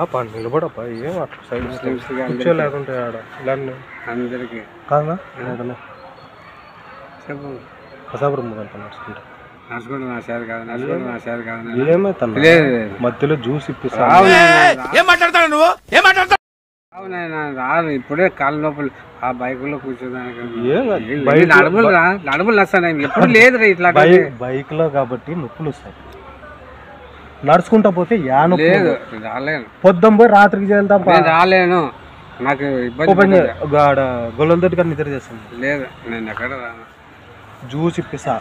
రాపా నిలబడపా ఏం అట్లా సైడ్ కూర్చోలేకుంటే ఆడ ఇలా అందరికి కాదా చెప్పు కసాపురం నడుచుకుంటా ఏమైతే మధ్యలో జ్యూస్ ఇప్పిస్తా రాను ఇప్పుడే కాళ్ళ నొప్పులు ఆ బైకులో కూర్చోదానికి నడుములు వస్తాయి ఎప్పుడు లేదు ఇట్లా బైక్ లో కాబట్టి నొప్పులు వస్తాయి నడుచుకుంటా పోతే లేదు రాలేను పొద్దున పోయి రాత్రికి చేద్దాం రాలేను నాకు ఇబ్బంది గొల్లల తోటి కానీ నిద్ర చేస్తాను లేదు నేను ఎక్కడ రాను జ్యూస్ ఇప్పిస్తా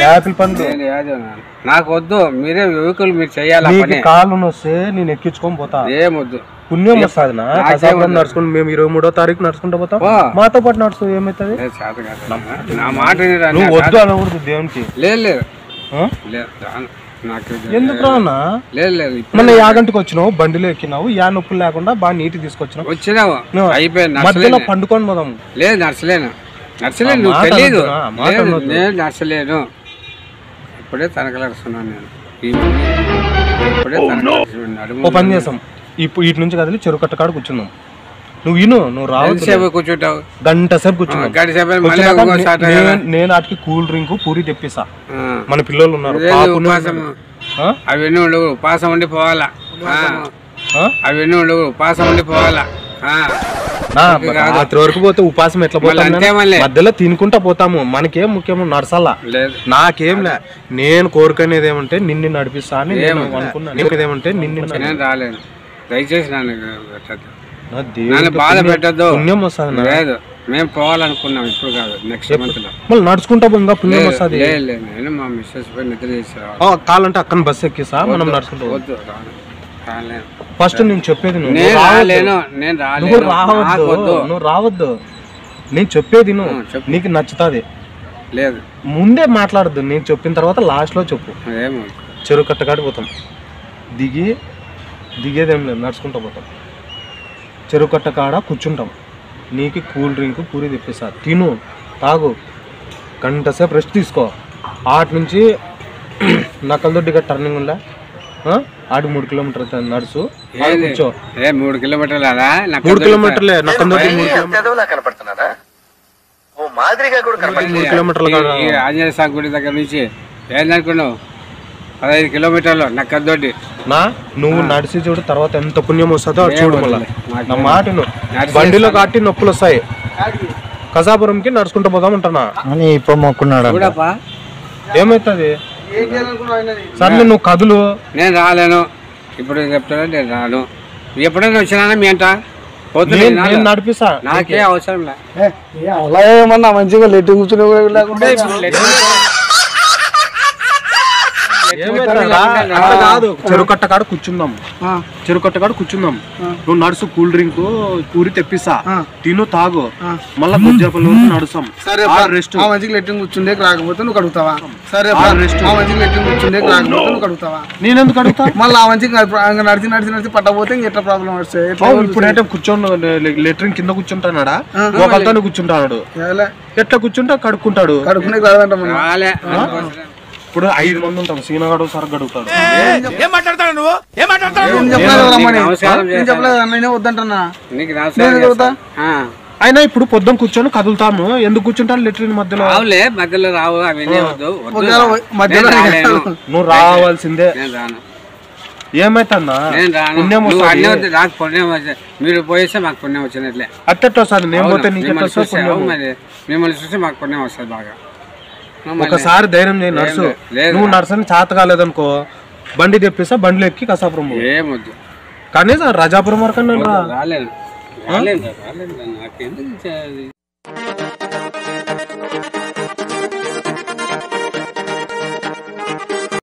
యాపిల్ పండు నాకు వద్దు మీరే యువకులు మీరు చెయ్యాలి కాళ్ళు వస్తే నేను ఎక్కించుకొని పోతా ఏమొద్దు పుణ్యం వస్తుంది నడుచుకుని మేము 23వ తారీఖు నడుచుకుంటూ పోతాం మాతో పాటు నడుచు ఏమైతుంది నా మాట నువ్వు వద్దు అనకూడదు దేవునికి లేదు ఎందుకు రానా లేదు మొన్న యాగంటికి వచ్చినావు బండిలో ఎక్కినావు యా నొప్పులు లేకుండా బాగా నీట్ వచ్చినావు అయిపోయింది మధ్యలో పండుకొని పోదాం లేదు నడచలేను నువ్వు తెలియదు నేను నడచలేను ఇప్పుడే తనకలాడుస్తున్నాను నేను ఓ పని చేసాం ఇప్పుడు ఇటు నుంచి కదిలి చెరువు కట్ట కాడ కూర్చున్నాం నువ్వు రావు కూర్చుంటావు గంట సేపు కూర్చున్నావు నేను వాటికి కూల్ డ్రింక్ పూరి తెప్పిస్తా మన పిల్లలు ఉన్నారు అవన్నీ ఉండవు ఉపాసం ఉండి పోవాలా అవన్నీ ఉండవు ఉపాసం ఉండి పోవాలా రాత్రి వరకు పోతే ఉపాసం ఎట్లా పోతాం మధ్యలో తినుకుంటా పోతాము మనకేం ముఖ్యమో నడసాలా నాకేం లే నేను కోరుకునేది ఏమంటే నిన్ను నడిపిస్తా అని నేను అనుకున్నాను ఏమంటే నేను రాలేను దయచేసి నన్ను బాధ పెట్టద్దు పుణ్యం వస్తుంది లేదు మేము పోవాలనుకున్నాం ఇప్పుడు కాదు నెక్స్ట్ మంత్ లో మళ్ళీ నడుచుకుంటా ఇంకా పుణ్యం వస్తుంది నేను మా మిస్సెస్ పై నిద్ర చేసా కావాలంటే అక్కడ బస్సు ఎక్కిస్తా మనం నడుచుకుంటా వద్దు ఫస్ట్ నేను చెప్పేది నువ్వు రావద్దు నేను చెప్పేది నీకు నచ్చుతుంది లేదు ముందే మాట్లాడద్దు నేను చెప్పిన తర్వాత లాస్ట్ లో చెప్పు చెరువు కట్టకాడి పోతాం దిగేదేం లేదు నడుచుకుంటా పోతాం చెరువు కట్ట కాడ కూర్చుంటాం నీకు కూల్ డ్రింక్ పూరి తెప్పిస్తా తిను తాగు గంట సేపు రెస్ట్ తీసుకో ఆటి నుంచి నక్కలదొడ్డిగా టర్నింగ్ ఉందా ఆడి 3 కిలోమీటర్లు నడుచు కూర్చో 3 కిలోమీటర్లే నక్కలదొడ్డి 3 కిలోమీటర్లు ఆంజనేయ స్వామి గుడి దగ్గర నుంచి ఏందనుకున్నావు 15 కిలోమీటర్లు నక్కదొడ్డి నువ్వు నడిచి చూడు తర్వాత ఎంత పుణ్యం వస్తుందో చూడు మళ్ళీ నా మాట బండిలో కాటి నొప్పులు వస్తాయి కసాపురంకి నడుచుకుంటూ పోదాం అంటున్నా అని ఇప్పుడు మొక్కున్నాడు ఏమైతుంది సరే నువ్వు కదులు నేను రాలేను ఇప్పుడు చెప్తాను నేను రాను ఎప్పుడైనా వచ్చినా మీ అంట నేను నడిపిస్తా నాకే అవసరం అలా ఏమన్నా మంచిగా లెట్ కూర్చునే చెరువు కట్ట కాడ కూర్చుందాం నువ్వు నడుసు కూల్ డ్రింక్ పూరి తెప్పిస్తా తిను తాగు మళ్ళా కొద్దిసేపటి నడుస్తాం రెస్ట్ మంచిగా లెట్టింగ్ కూర్చుండే రాకపోతే నువ్వు కడుగుతావా సరే రెస్ట్ మంచిగా లెట్టింగ్ కూర్చుండే రాకపోతే నువ్వు కడుగుతావా నేను ఎందుకు అడుగుతా మళ్ళీ ఆ మంచిగా నడిచి పట్టకపోతే ఎట్లా ప్రాబ్లం వస్తాయి ఇప్పుడైతే కూర్చొని లెట్రిన్ కింద కూర్చుంటాడా ఒకరితో కూర్చుంటాడు ఎట్లా కూర్చుంటా కడుక్కుంటాడు కడుక్కునే ఇప్పుడు 5 మంది ఉంటాం సీనగాడు సరగ్గా అడుగుతాడు అయినా ఇప్పుడు పొద్దున కూర్చొని కదులుతాము ఎందుకు కూర్చుంటాను లెట్రిన్ మధ్యలో రావు నువ్వు రావాల్సిందే ఏమైతుందా పుణ్యం నాకు పుణ్యం మీరు పోయేస్తే మాకు పుణ్యం వచ్చినట్లే అట్టెట్లా వస్తుంది నేను పోతే మిమ్మల్ని చూస్తే మాకు పుణ్యం వస్తుంది బాగా ఒకసారి ధైర్యం చేయి నర్సు నువ్వు నర్సని చేత కాలేదనుకో బండి తెప్పిస్తా బండిలో ఎక్కి కసాపురం ఏమొద్దు కనీసం రాజాపురం వరకు రాలేదు నాకెందుకు